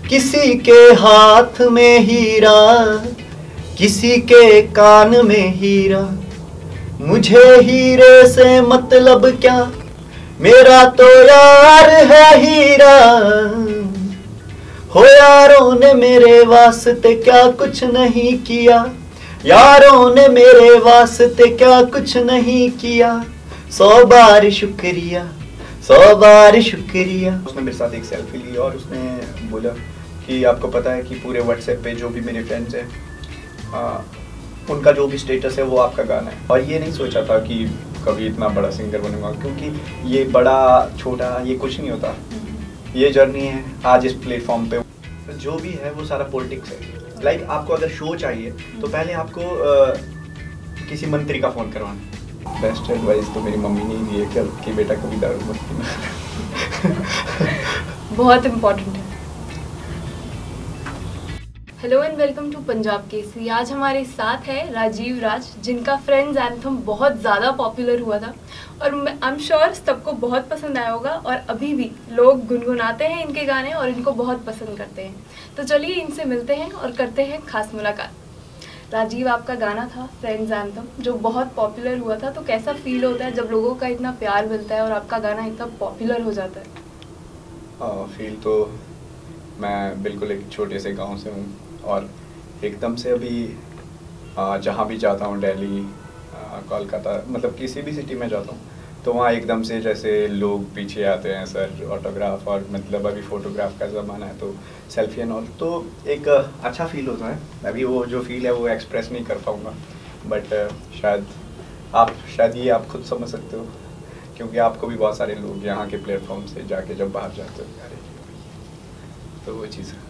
किसी के हाथ में हीरा, किसी के कान में हीरा, मुझे हीरे से मतलब क्या, मेरा तो यार है हीरा। हो यारों ने मेरे वास्ते क्या कुछ नहीं किया, यारों ने मेरे वास्ते क्या कुछ नहीं किया, 100 बार शुक्रिया, 100 बार शुक्रिया। उसने मेरे साथ एक सेल्फी ली और उसने बोला कि आपको पता है कि पूरे व्हाट्सएप पे जो भी मेरे फ्रेंड्स हैं उनका जो भी स्टेटस है वो आपका गाना है। और ये नहीं सोचा था कि कभी इतना बड़ा सिंगर बनूंगा, क्योंकि ये बड़ा छोटा ये कुछ नहीं होता, ये जर्नी है। आज इस प्लेटफॉर्म पे जो भी है वो सारा पॉलिटिक्स है। लाइक आपको अगर शो चाहिए तो पहले आपको किसी मंत्री का फ़ोन करवाना। बेस्ट एडवाइस तो मेरी मम्मी ने दी है कि बेटा कभी दारू मत पीना। बहुत इम्पोर्टेंट है। Hello and welcome to Punjab Kesari. आज हमारे साथ है राजीव राज, जिनका फ्रेंड्स एंथम बहुत ज़्यादा पॉपुलर हुआ था और आई एम श्योर सबको बहुत पसंद आया होगा और अभी भी लोग गुनगुनाते हैं इनके गाने और इनको बहुत पसंद करते हैं। तो चलिए इनसे मिलते हैं और करते हैं खास मुलाकात। राजीव, आपका गाना था फ्रेंड्स एंथम जो बहुत पॉपुलर हुआ था, तो कैसा फील होता है जब लोगों का इतना प्यार मिलता है और आपका गाना इतना पॉपुलर हो जाता है? फील तो मैं बिल्कुल एक छोटे से गांव से हूँ और एकदम से अभी जहाँ भी जाता हूँ, दिल्ली, कोलकाता, मतलब किसी भी सिटी में जाता हूँ तो वहाँ एकदम से जैसे लोग पीछे आते हैं, सर ऑटोग्राफ, और मतलब अभी फ़ोटोग्राफ का ज़माना है तो सेल्फी एंड ऑल, तो एक अच्छा फील होता है। अभी वो जो फील है वो एक्सप्रेस नहीं कर पाऊँगा, बट शायद ये आप खुद समझ सकते हो, क्योंकि आपको भी बहुत सारे लोग यहाँ के प्लेटफॉर्म से जाके जब बाहर जाते हो अरे तो वो चीज़ है।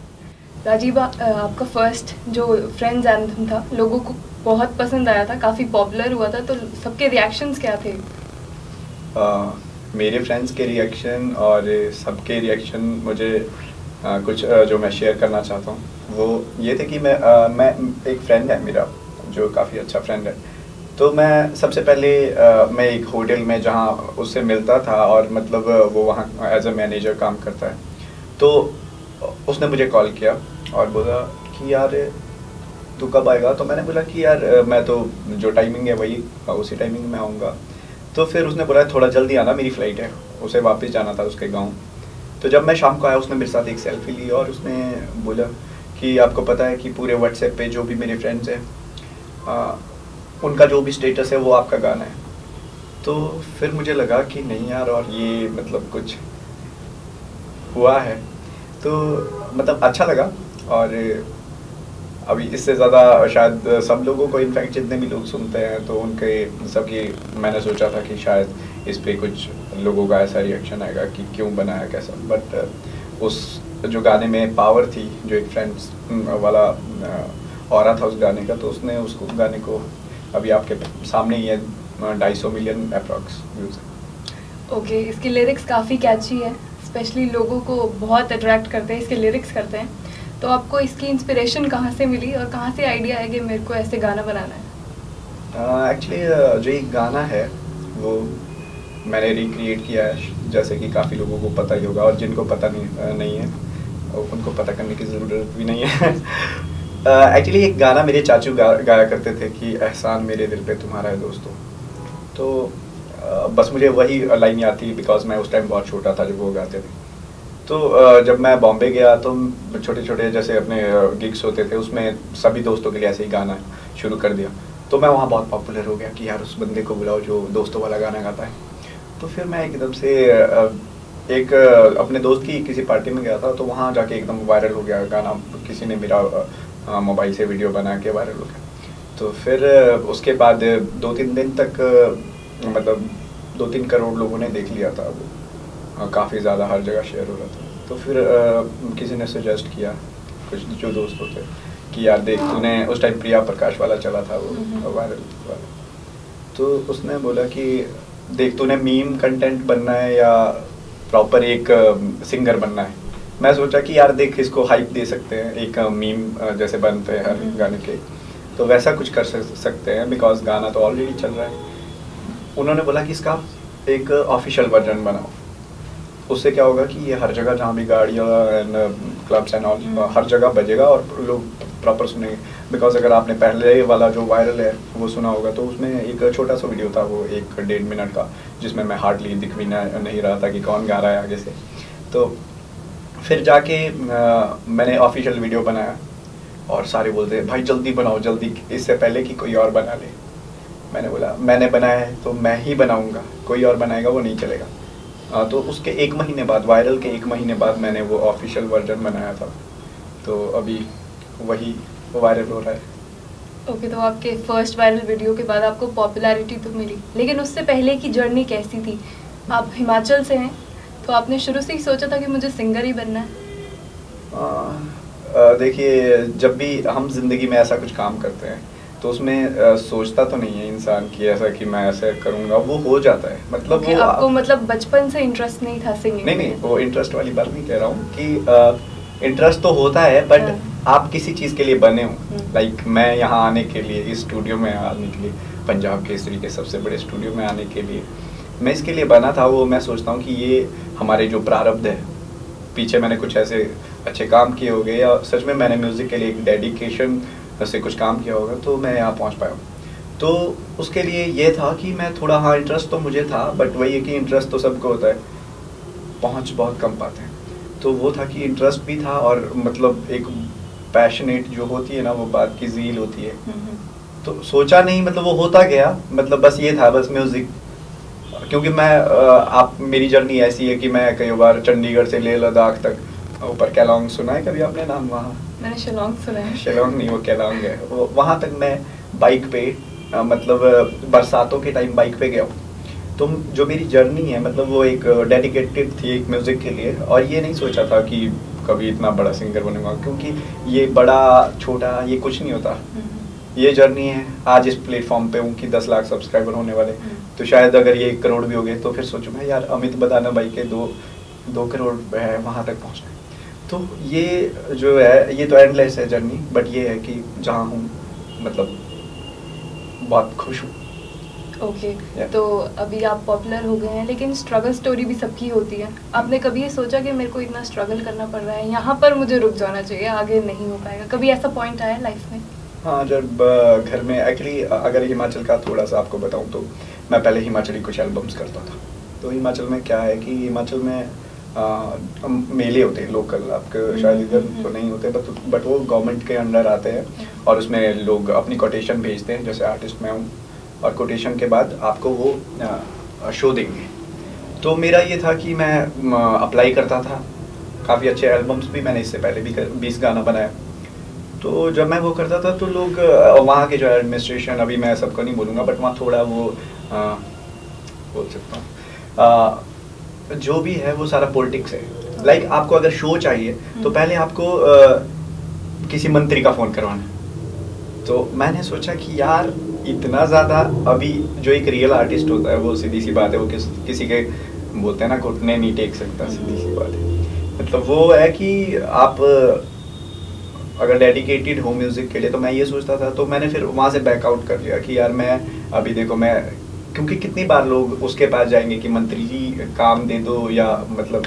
राजीव, आपका फर्स्ट जो फ्रेंड्स एंथम था लोगों को बहुत पसंद आया था, काफ़ी पॉपुलर हुआ था, तो सबके रिएक्शंस क्या थे? मेरे फ्रेंड्स के रिएक्शन और सबके रिएक्शन मुझे कुछ जो मैं शेयर करना चाहता हूँ वो ये थे कि मैं एक फ्रेंड है मेरा जो काफ़ी अच्छा फ्रेंड है, तो मैं सबसे पहले मैं एक होटल में जहाँ उससे मिलता था और मतलब वो वहाँ एज अ मैनेजर काम करता है, तो उसने मुझे कॉल किया और बोला कि यार तू कब आएगा। तो मैंने बोला कि यार मैं तो जो टाइमिंग है वही उसी टाइमिंग में आऊँगा। तो फिर उसने बोला थोड़ा जल्दी आना, मेरी फ़्लाइट है, उसे वापस जाना था उसके गांव। तो जब मैं शाम को आया उसने मेरे साथ एक सेल्फी ली और उसने बोला कि आपको पता है कि पूरे व्हाट्सएप पे जो भी मेरे फ्रेंड्स हैं उनका जो भी स्टेटस है वो आपका गाना है। तो फिर मुझे लगा कि नहीं यार, और ये मतलब कुछ हुआ है, तो मतलब अच्छा लगा। और अभी इससे ज़्यादा शायद सब लोगों को, इनफैक्ट जितने भी लोग सुनते हैं तो उनके सबकी, मैंने सोचा था कि शायद इस पे कुछ लोगों का ऐसा रिएक्शन आएगा कि क्यों बनाया कैसा, बट उस जो गाने में पावर थी, जो एक फ्रेंड्स वाला ऑरा था उस गाने का, तो उसने उसको गाने को अभी आपके सामने ही है 250 मिलियन अप्रॉक्स व्यूज़। ओके, इसकी लिरिक्स काफ़ी कैची है, स्पेशली लोगों को बहुत अट्रैक्ट करते हैं इसके लिरिक्स करते हैं। तो आपको इसकी इंस्पिरेशन कहाँ से मिली और कहाँ से आइडिया है कि मेरे को ऐसे गाना बनाना है? एक्चुअली जो ये गाना है वो मैंने रिक्रिएट किया है, जैसे कि काफ़ी लोगों को पता ही होगा, और जिनको पता नहीं है उनको पता करने की ज़रूरत भी नहीं है। एक्चुअली एक गाना मेरे चाचू गाया करते थे कि एहसान मेरे दिल पे तुम्हारा है दोस्तों। तो बस मुझे वही लाइन याद थी, बिकॉज मैं उस टाइम बहुत छोटा था जब वो गाते थे। तो जब मैं बॉम्बे गया तो छोटे छोटे जैसे अपने गिग्स होते थे, उसमें सभी दोस्तों के लिए ऐसे ही गाना शुरू कर दिया। तो मैं वहाँ बहुत पॉपुलर हो गया कि यार उस बंदे को बुलाओ जो दोस्तों वाला गाना गाता है। तो फिर मैं एकदम से एक अपने दोस्त की किसी पार्टी में गया था, तो वहाँ जाके एकदम वायरल हो गया गाना, किसी ने मेरा मोबाइल से वीडियो बना के वायरल हो गया। तो फिर उसके बाद 2-3 दिन तक मतलब 2-3 करोड़ लोगों ने देख लिया था, वो काफ़ी ज़्यादा हर जगह शेयर हो रहा था। तो फिर किसी ने सजेस्ट किया, कुछ जो दोस्त होते, कि यार देख तूने उस टाइम प्रिया प्रकाश वाला चला था वो वायरल वाला, तो उसने बोला कि देख तूने मीम कंटेंट बनना है या प्रॉपर एक सिंगर बनना है। मैं सोचा कि यार देख इसको हाइप दे सकते हैं, एक मीम जैसे बनते हैं हर गाने के, तो वैसा कुछ कर सकते हैं, बिकॉज गाना तो ऑलरेडी चल रहा है। उन्होंने बोला कि इसका एक ऑफिशियल वर्जन बनाओ। उससे क्या होगा कि ये हर जगह जहाँ भी गाड़ियाँ एंड क्लब्स एंड ऑल हर जगह बजेगा और लोग प्रॉपर सुनेंगे। बिकॉज अगर आपने पहले वाला जो वायरल है वो सुना होगा तो उसमें एक छोटा सा वीडियो था, वो 1-1.5 मिनट का, जिसमें मैं हार्डली दिख भी नहीं रहा था कि कौन गा रहा है आगे से। तो फिर जाके मैंने ऑफिशियल वीडियो बनाया और सारे बोलते हैं भाई जल्दी बनाओ जल्दी, इससे पहले कि कोई और बना ले। मैंने बोला मैंने बनाया है तो मैं ही बनाऊंगा, कोई और बनाएगा वो नहीं चलेगा। तो उसके 1 महीने बाद, वायरल के 1 महीने बाद मैंने वो ऑफिशियल वर्जन बनाया था, तो अभी वही वायरल हो रहा है। ओके, तो आपके फर्स्ट वायरल वीडियो के बाद आपको पॉपुलैरिटी तो मिली, लेकिन उससे पहले की जर्नी कैसी थी? आप हिमाचल से हैं, तो आपने शुरू से ही सोचा था कि मुझे सिंगर ही बनना है? देखिए, जब भी हम जिंदगी में ऐसा कुछ काम करते हैं तो उसमें सोचता तो नहीं है इंसान कि ऐसा कि मैं ऐसे करूँगा, वो हो जाता है। मतलब okay, वो आपको मतलब बचपन से इंटरेस्ट नहीं था सिंगिंग? नहीं, वो इंटरेस्ट वाली बात नहीं कह रहा हूँ कि इंटरेस्ट तो होता है, बट आप किसी चीज़ के लिए बने हो। लाइक मैं यहाँ आने के लिए, इस स्टूडियो में आने के लिए, पंजाब केसरी के सबसे बड़े स्टूडियो में आने के लिए मैं इसके लिए बना था। वो मैं सोचता हूँ कि ये हमारे जो प्रारब्ध है, पीछे मैंने कुछ ऐसे अच्छे काम किए होंगे या सच में मैंने म्यूज़िक के लिए एक डेडिकेशन से कुछ काम किया होगा तो मैं यहाँ पहुँच पाया हूँ। तो उसके लिए ये था कि मैं थोड़ा, हाँ इंटरेस्ट तो मुझे था, बट वही है कि इंटरेस्ट तो सबको होता है, पहुँच बहुत कम पाते हैं। तो वो था कि इंटरेस्ट भी था और मतलब एक पैशनेट जो होती है ना, वो बात की ज़ील होती है। तो सोचा नहीं, मतलब वो होता गया, मतलब बस ये था, बस म्यूज़िक। क्योंकि मैं आप मेरी जर्नी ऐसी है कि मैं कई बार चंडीगढ़ से लेह लद्दाख तक, ऊपर केलांग सुना है कभी आपने नाम? वहाँ मैंने शिलोंग सुना है। शिलोंग नहीं, वो केलांग है। वो वहाँ तक मैं बाइक पे मतलब बरसातों के टाइम बाइक पे गया हूँ। तो जो मेरी जर्नी है, मतलब वो एक डेडिकेटेड थी एक म्यूज़िक के लिए, और ये नहीं सोचा था कि कभी इतना बड़ा सिंगर बनूंगा, क्योंकि ये बड़ा छोटा ये कुछ नहीं होता। ये जर्नी है, आज इस प्लेटफॉर्म पे हूँ कि 10 लाख सब्सक्राइबर होने वाले, तो शायद अगर ये 1 करोड़ भी हो गए तो फिर सोचूंगा यार अमित बदाना भाई के 2 करोड़ है, वहाँ तक पहुँचना है। तो ये जो है, ये तो एंडलेस है जर्नी, बट ये है कि जहाँ हूँ मतलब बहुत खुश हूँ। ओके, तो अभी आप पॉपुलर हो गए हैं, लेकिन स्ट्रगल स्टोरी भी सबकी होती है। आपने कभी ये सोचा कि मेरे को इतना स्ट्रगल करना पड़ रहा है, यहाँ पर मुझे रुक जाना चाहिए, आगे नहीं हो पाएगा? कभी ऐसा पॉइंट आया लाइफ में? हाँ, जब घर में एक्चुअली, अगर हिमाचल का थोड़ा सा आपको बताऊँ तो मैं पहले हिमाचली कुछ एल्बम्स करता था। तो हिमाचल में क्या है कि हिमाचल में मेले होते हैं लोकल, आपके शायद इधर तो नहीं होते, बट वो गवर्नमेंट के अंडर आते हैं और उसमें लोग अपनी कोटेशन भेजते हैं, जैसे आर्टिस्ट मैं हूँ, और कोटेशन के बाद आपको वो शो देंगे। तो मेरा ये था कि मैं अप्लाई करता था, काफ़ी अच्छे एल्बम्स भी मैंने इससे पहले भी 20 गाना बनाया। तो जब मैं वो करता था तो लोग वहाँ के जो एडमिनिस्ट्रेशन, अभी मैं सबको नहीं बोलूँगा, बट वहाँ थोड़ा वो बोल सकता हूँ, जो भी है वो सारा पॉलिटिक्स है। लाइक आपको अगर शो चाहिए तो पहले आपको किसी मंत्री का फ़ोन करवाना है। तो मैंने सोचा कि यार इतना ज़्यादा, अभी जो एक रियल आर्टिस्ट होता है वो सीधी सी बात है, वो किसी के बोलते हैं ना घुटने नहीं टेक सकता, सीधी सी बात है। मतलब वो है कि आप अगर डेडिकेटेड हो म्यूज़िक के लिए, तो मैं ये सोचता था। तो मैंने फिर वहाँ से बैकआउट कर लिया कि यार मैं अभी देखो, मैं क्योंकि कितनी बार लोग उसके पास जाएंगे कि मंत्री जी काम दे दो, या मतलब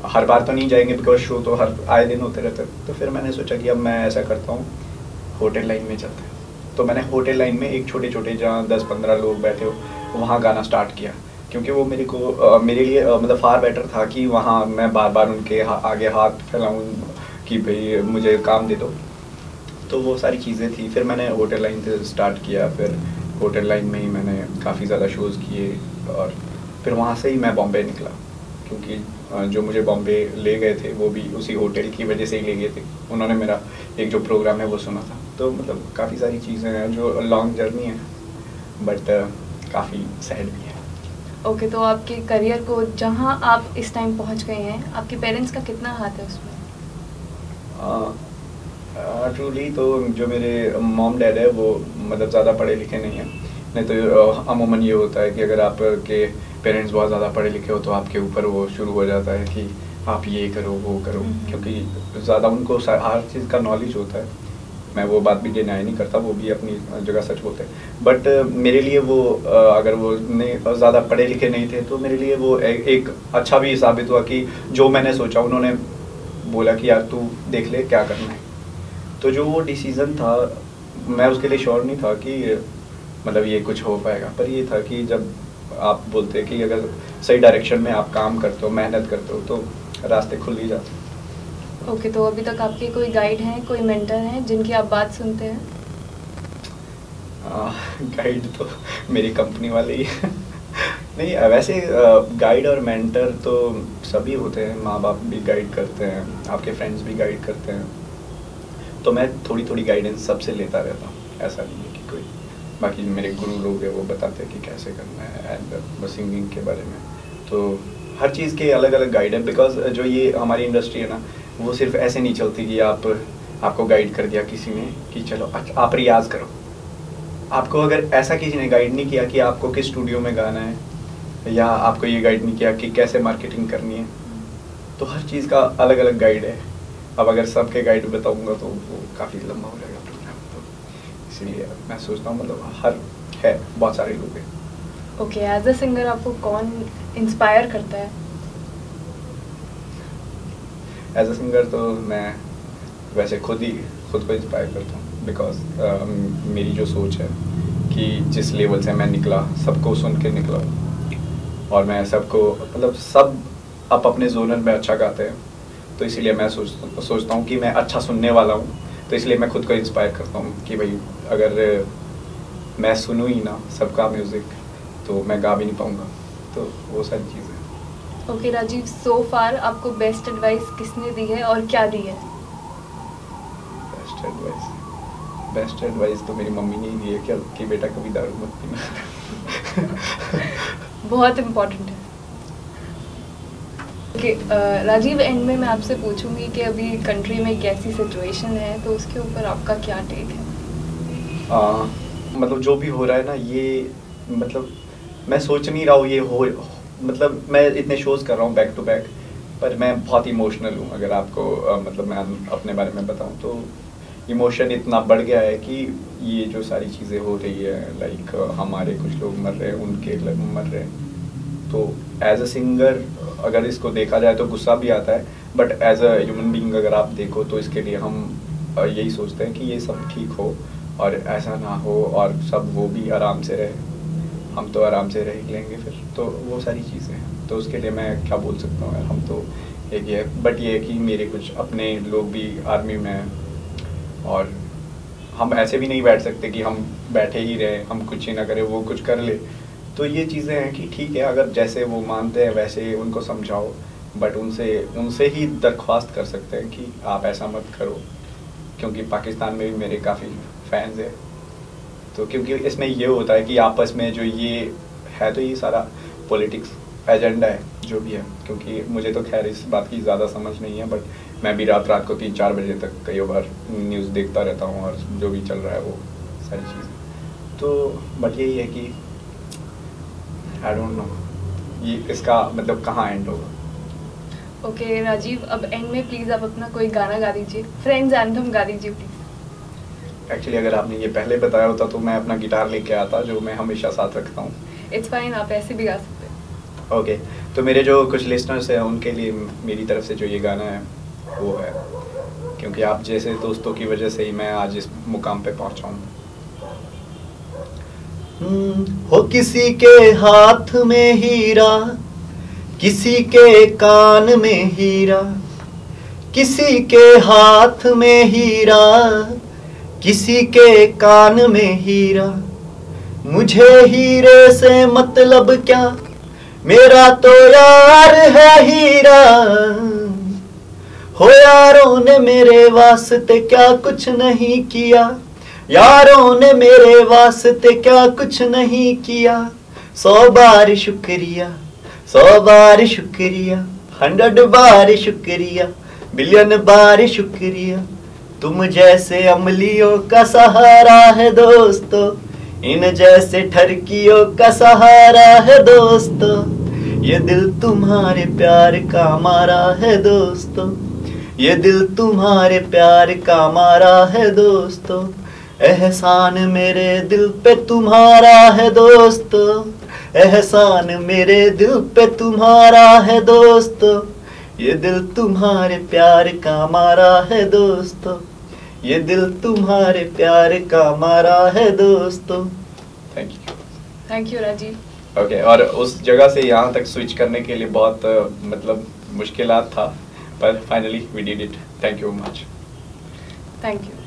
हर बार तो नहीं जाएंगे बिकॉज शो तो हर आए दिन होते रहते। तो फिर मैंने सोचा कि अब मैं ऐसा करता हूँ, होटल लाइन में चलते हैं। तो मैंने होटल लाइन में एक छोटे जहाँ 10-15 लोग बैठे हो, वहाँ गाना स्टार्ट किया, क्योंकि वो मेरे लिए मतलब फार बेटर था कि वहाँ मैं बार बार उनके आगे हाथ फैलाऊँ कि भाई मुझे काम दे दो। तो वो सारी चीज़ें थी। फिर मैंने होटल लाइन से स्टार्ट किया, फिर होटल लाइन में ही मैंने काफ़ी ज़्यादा शोज़ किए, और फिर वहाँ से ही मैं बॉम्बे निकला, क्योंकि जो मुझे बॉम्बे ले गए थे वो भी उसी होटल की वजह से ही ले गए थे। उन्होंने मेरा एक जो प्रोग्राम है वो सुना था। तो मतलब काफ़ी सारी चीज़ें हैं, जो लॉन्ग जर्नी है, बट काफ़ी सैड भी है। ओके, तो आपके करियर को जहाँ आप इस टाइम पहुँच गए हैं, आपके पेरेंट्स का कितना हाथ है उसमें? ट्रूली तो जो मेरे मॉम डैड है वो मतलब ज़्यादा पढ़े लिखे नहीं हैं। नहीं तो अमूमन ये होता है कि अगर आपके पेरेंट्स बहुत ज़्यादा पढ़े लिखे हो तो आपके ऊपर वो शुरू हो जाता है कि आप ये करो वो करो, क्योंकि ज़्यादा उनको हर चीज़ का नॉलेज होता है। मैं वो बात भी डिनाई नहीं करता, वो भी अपनी जगह सच बोलते हैं। बट मेरे लिए वो अगर वो ज़्यादा पढ़े लिखे नहीं थे तो मेरे लिए वो एक अच्छा भी साबित हुआ कि जो मैंने सोचा उन्होंने बोला कि यार तू देख ले क्या करना है। तो जो वो डिसीज़न था मैं उसके लिए श्योर नहीं था कि मतलब ये कुछ हो पाएगा, पर ये था कि जब आप बोलते हैं कि अगर सही डायरेक्शन में आप काम करते हो, मेहनत करते हो, तो रास्ते खुल ही जाते हैं। ओके, तो अभी तक आपके कोई गाइड हैं, कोई मेंटर हैं जिनकी आप बात सुनते हैं? गाइड तो मेरी कंपनी वाले ही हैं। नहीं वैसे गाइड और मेंटर तो सभी होते हैं, माँ बाप भी गाइड करते हैं, आपके फ्रेंड्स भी गाइड करते हैं, तो मैं थोड़ी थोड़ी गाइडेंस सबसे लेता रहता हूँ, ऐसा नहीं है कि कोई। बाकी मेरे गुरु लोग हैं वो बताते हैं कि कैसे करना है एंड सिंगिंग के बारे में, तो हर चीज़ के अलग अलग गाइड है। बिकॉज जो ये हमारी इंडस्ट्री है ना, वो सिर्फ ऐसे नहीं चलती कि आपको गाइड कर दिया किसी ने कि चलो आप रियाज करो। आपको अगर ऐसा किसी ने गाइड नहीं किया कि आपको किस स्टूडियो में गाना है, या आपको ये गाइड नहीं किया कि कैसे मार्केटिंग करनी है, तो हर चीज़ का अलग अलग गाइड है। अब अगर सबके गाइड बताऊंगा तो वो काफ़ी लंबा हो जाएगा प्रोग्राम, तो इसीलिए मैं सोचता हूँ मतलब बहुत सारे लोग हैं। ओके, एज अ सिंगर आपको कौन इंस्पायर करता है? एज अ सिंगर तो मैं वैसे खुद को इंस्पायर करता हूँ। बिकॉज मेरी जो सोच है कि जिस लेवल से मैं निकला, सबको सुन के निकला, और मैं सबको मतलब सब अपने जोनर में अच्छा गाते हैं, तो इसीलिए मैं सोचता हूँ कि मैं अच्छा सुनने वाला हूँ, तो इसलिए मैं खुद को इंस्पायर करता हूँ कि भाई अगर मैं सुनूँ ही ना सबका म्यूज़िक तो मैं गा भी नहीं पाऊँगा, तो वो सारी चीज़ें। ओके राजीव, सो फार आपको बेस्ट एडवाइस किसने दी है और क्या दी है? बेस्ट एडवाइस तो मेरी मम्मी ने ही दी है कि बेटा कभी दारू मत पीना। बहुत इम्पोर्टेंट है। ओके राजीव, एंड में मैं आपसे पूछूंगी कि अभी कंट्री में कैसी सिचुएशन है, तो उसके ऊपर आपका क्या टेक है? मतलब जो भी हो रहा है ना, ये मतलब मैं सोच नहीं रहा हूँ ये हो, मतलब मैं इतने शोज़ कर रहा हूँ बैक टू बैक, पर मैं बहुत इमोशनल हूँ। अगर आपको मतलब मैं अपने बारे में बताऊँ तो इमोशन इतना बढ़ गया है कि ये जो सारी चीज़ें हो रही है, लाइक हमारे कुछ लोग मर रहे हैं, उनके लोग मर रहे हैं, तो एज अ सिंगर अगर इसको देखा जाए तो गुस्सा भी आता है, but as a human being अगर आप देखो तो इसके लिए हम यही सोचते हैं कि ये सब ठीक हो और ऐसा ना हो और सब वो भी आराम से रहे, हम तो आराम से रह लेंगे फिर, तो वो सारी चीज़ें हैं। तो उसके लिए मैं क्या बोल सकता हूँ यार, हम तो एक ही है, बट ये है कि मेरे कुछ अपने लोग भी आर्मी में हैं, और हम ऐसे भी नहीं बैठ सकते कि हम बैठे ही रहें, हम कुछ ही ना करें, वो कुछ कर ले। तो ये चीज़ें हैं कि ठीक है, अगर जैसे वो मानते हैं वैसे उनको समझाओ, बट उनसे ही दरख्वास्त कर सकते हैं कि आप ऐसा मत करो, क्योंकि पाकिस्तान में भी मेरे काफ़ी फैंस हैं। तो क्योंकि इसमें ये होता है कि आपस में जो ये है, तो ये सारा पॉलिटिक्स एजेंडा है जो भी है, क्योंकि मुझे तो खैर इस बात की ज़्यादा समझ नहीं है, बट मैं भी रात को 3-4 बजे तक कई बार न्यूज़ देखता रहता हूँ और जो भी चल रहा है वो सारी चीज़ें। तो बट यही है कि आई डोंट नो ये इसका मतलब कहाँ एंड होगा। ओके राजीव, अब एंड में प्लीज़ आप अपना कोई गाना गा दीजिए, फ्रेंड्स एंथम गा दीजिए प्लीज़। एक्चुअली अगर आपने ये पहले बताया होता तो मैं अपना गिटार लेके आता, जो मैं हमेशा साथ रखता हूँ। इट्स फाइन, आप ऐसे भी गा सकते हैं। ओके, तो मेरे जो कुछ लिसनर्स हैं उनके लिए मेरी तरफ से जो ये गाना है वो है, क्योंकि आप जैसे दोस्तों की वजह से ही मैं आज इस मुकाम पे पहुंचा हूँ। हो किसी के हाथ में हीरा, किसी के कान में हीरा, किसी के हाथ में हीरा, किसी के कान में हीरा, मुझे हीरे से मतलब क्या, मेरा तो यार है हीरा। हो यारों ने मेरे वास्ते क्या कुछ नहीं किया, यारों ने मेरे वास्ते क्या कुछ नहीं किया, 100 बार शुक्रिया, 100 बार शुक्रिया, 100 बार शुक्रिया, बिलियन बार शुक्रिया, तुम जैसे अमलियों का सहारा है दोस्तों, इन जैसे ठरकियों का सहारा है दोस्तों, ये दिल तुम्हारे प्यार का मारा है दोस्तों, ये दिल तुम्हारे प्यार का मारा है दोस्तों, एहसान मेरे दिल पे तुम्हारा है दोस्तों, एहसान मेरे दिल पे तुम्हारा है दोस्तों, ये दिल तुम्हारे प्यार का मारा है दोस्तों, ये दिल तुम्हारे प्यार का मारा है दोस्तों। Thank you Rajiv. ओके, और उस जगह से यहाँ तक स्विच करने के लिए बहुत मतलब मुश्किलात था, पर finally we did it. Thank you much. Thank you.